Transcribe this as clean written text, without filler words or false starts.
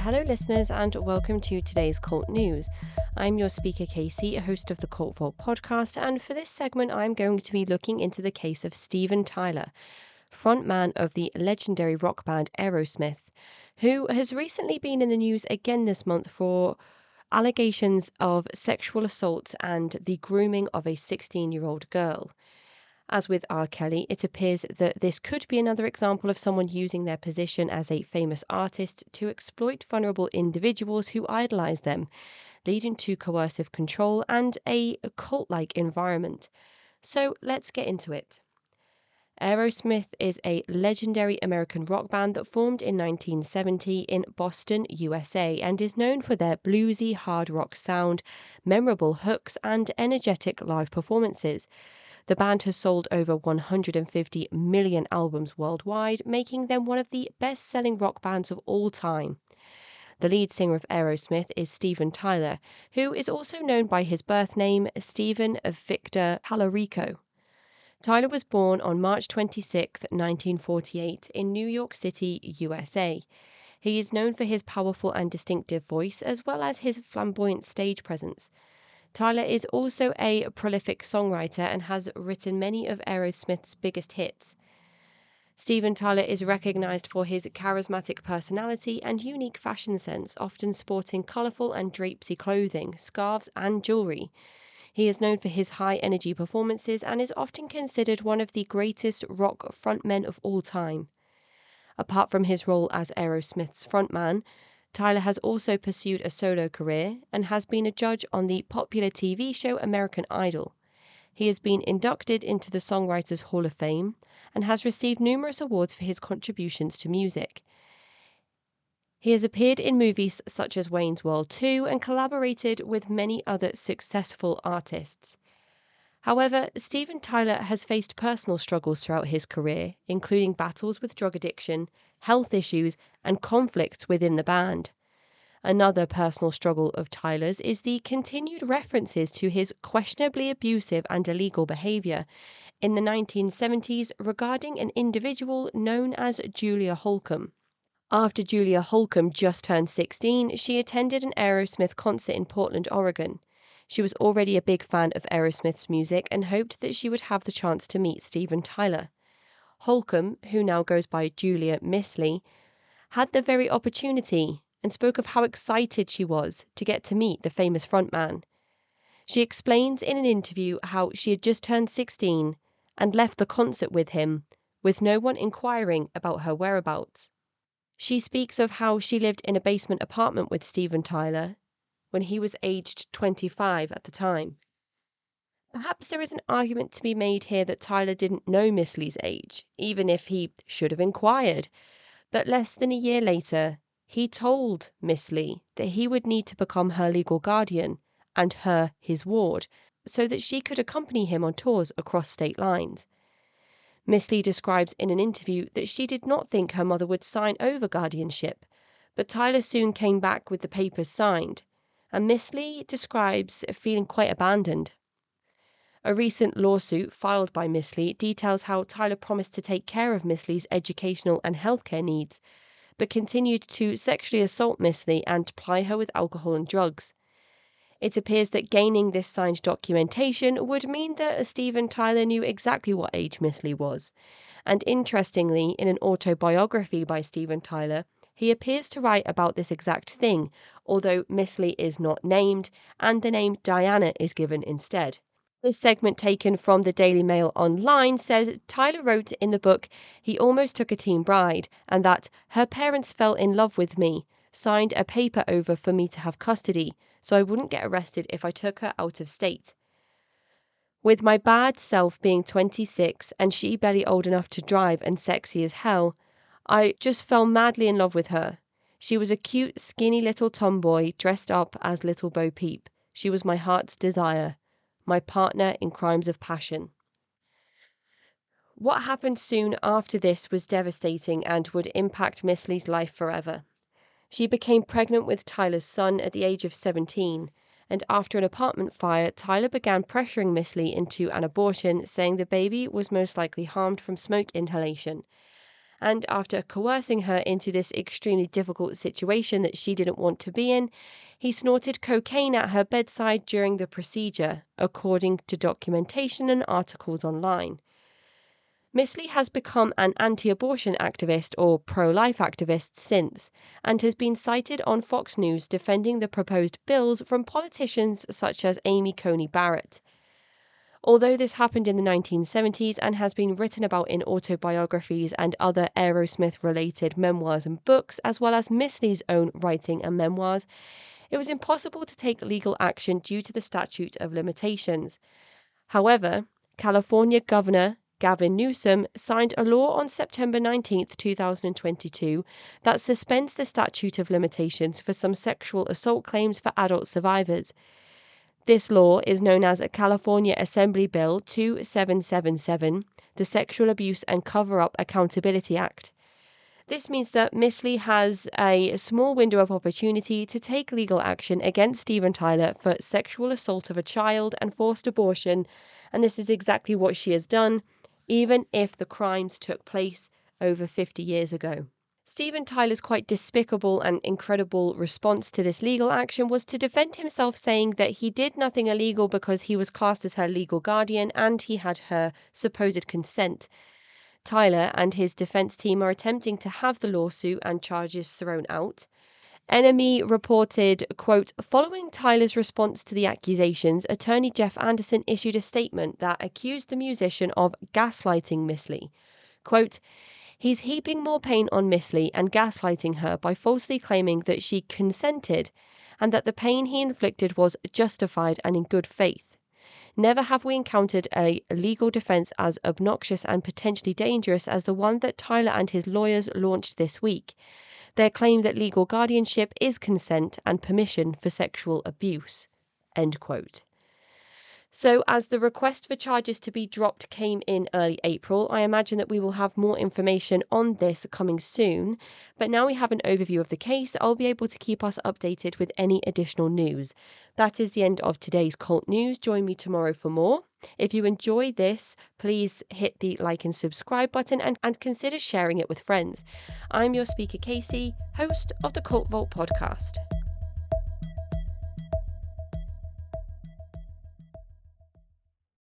Hello, listeners, and welcome to today's Cult News. I'm your speaker, Casey, a host of the Cult Vault podcast, and for this segment, I'm going to be looking into the case of Steven Tyler, frontman of the legendary rock band Aerosmith, who has recently been in the news again this month for allegations of sexual assault and the grooming of a 16-year-old girl. As with R. Kelly, it appears that this could be another example of someone using their position as a famous artist to exploit vulnerable individuals who idolize them, leading to coercive control and a cult-like environment. So let's get into it. Aerosmith is a legendary American rock band that formed in 1970 in Boston, USA, and is known for their bluesy hard rock sound, memorable hooks, and energetic live performances. The band has sold over 150 million albums worldwide, making them one of the best-selling rock bands of all time. The lead singer of Aerosmith is Steven Tyler, who is also known by his birth name, Stephen Victor Tallarico. Tyler was born on March 26, 1948, in New York City, USA. He is known for his powerful and distinctive voice, as well as his flamboyant stage presence. Tyler is also a prolific songwriter and has written many of Aerosmith's biggest hits. Steven Tyler is recognized for his charismatic personality and unique fashion sense, often sporting colorful and drapesy clothing, scarves, and jewelry. He is known for his high-energy performances and is often considered one of the greatest rock frontmen of all time. Apart from his role as Aerosmith's frontman, Tyler has also pursued a solo career and has been a judge on the popular TV show American Idol. He has been inducted into the Songwriters Hall of Fame and has received numerous awards for his contributions to music. He has appeared in movies such as Wayne's World 2 and collaborated with many other successful artists. However, Steven Tyler has faced personal struggles throughout his career, including battles with drug addiction, health issues, and conflicts within the band. Another personal struggle of Tyler's is the continued references to his questionably abusive and illegal behavior in the 1970s regarding an individual known as Julia Holcomb. After Julia Holcomb just turned 16, she attended an Aerosmith concert in Portland, Oregon. She was already a big fan of Aerosmith's music and hoped that she would have the chance to meet Steven Tyler. Holcomb, who now goes by Julia Missley, had the very opportunity and spoke of how excited she was to get to meet the famous frontman. She explains in an interview how she had just turned 16 and left the concert with him, with no one inquiring about her whereabouts. She speaks of how she lived in a basement apartment with Steven Tyler when he was aged 25 at the time. Perhaps there is an argument to be made here that Tyler didn't know Missley's age, even if he should have inquired. But less than a year later, he told Missley that he would need to become her legal guardian and her his ward, so that she could accompany him on tours across state lines. Missley describes in an interview that she did not think her mother would sign over guardianship, but Tyler soon came back with the papers signed, and Missley describes feeling quite abandoned. A recent lawsuit filed by Missley details how Tyler promised to take care of Missley's educational and healthcare needs, but continued to sexually assault Missley and ply her with alcohol and drugs. It appears that gaining this signed documentation would mean that Steven Tyler knew exactly what age Missley was. And interestingly, in an autobiography by Steven Tyler, he appears to write about this exact thing, although Missley is not named, and the name Diana is given instead. This segment taken from the Daily Mail Online says Tyler wrote in the book he almost took a teen bride and that her parents fell in love with me, signed a paper over for me to have custody, so I wouldn't get arrested if I took her out of state. With my bad self being 26 and she barely old enough to drive and sexy as hell, I just fell madly in love with her. She was a cute, skinny little tomboy dressed up as Little Bo Peep. She was my heart's desire, my partner in crimes of passion. What happened soon after this was devastating and would impact Missley's life forever. She became pregnant with Tyler's son at the age of 17, and after an apartment fire, Tyler began pressuring Missley into an abortion, saying the baby was most likely harmed from smoke inhalation. and after coercing her into this extremely difficult situation that she didn't want to be in, he snorted cocaine at her bedside during the procedure, according to documentation and articles online. Misli has become an anti-abortion activist or pro-life activist since, and has been cited on Fox News defending the proposed bills from politicians such as Amy Coney Barrett. Although this happened in the 1970s and has been written about in autobiographies and other Aerosmith-related memoirs and books, as well as Misli's own writing and memoirs, it was impossible to take legal action due to the statute of limitations. However, California Governor Gavin Newsom signed a law on September 19, 2022 that suspends the statute of limitations for some sexual assault claims for adult survivors. This law is known as California Assembly Bill 2777, the Sexual Abuse and Cover-Up Accountability Act. This means that Misli has a small window of opportunity to take legal action against Steven Tyler for sexual assault of a child and forced abortion, and this is exactly what she has done, even if the crimes took place over 50 years ago. Steven Tyler's quite despicable and incredible response to this legal action was to defend himself, saying that he did nothing illegal because he was classed as her legal guardian and he had her supposed consent. Tyler and his defense team are attempting to have the lawsuit and charges thrown out. NME reported, quote, following Tyler's response to the accusations, attorney Jeff Anderson issued a statement that accused the musician of gaslighting Misli. Quote, he's heaping more pain on Misli and gaslighting her by falsely claiming that she consented and that the pain he inflicted was justified and in good faith. Never have we encountered a legal defense as obnoxious and potentially dangerous as the one that Tyler and his lawyers launched this week. Their claim that legal guardianship is consent and permission for sexual abuse. End quote. So as the request for charges to be dropped came in early April, I imagine that we will have more information on this coming soon. But now we have an overview of the case, I'll be able to keep us updated with any additional news. That is the end of today's Cult News. Join me tomorrow for more. If you enjoy this, please hit the like and subscribe button and consider sharing it with friends. I'm your speaker Casey, host of the Cult Vault podcast.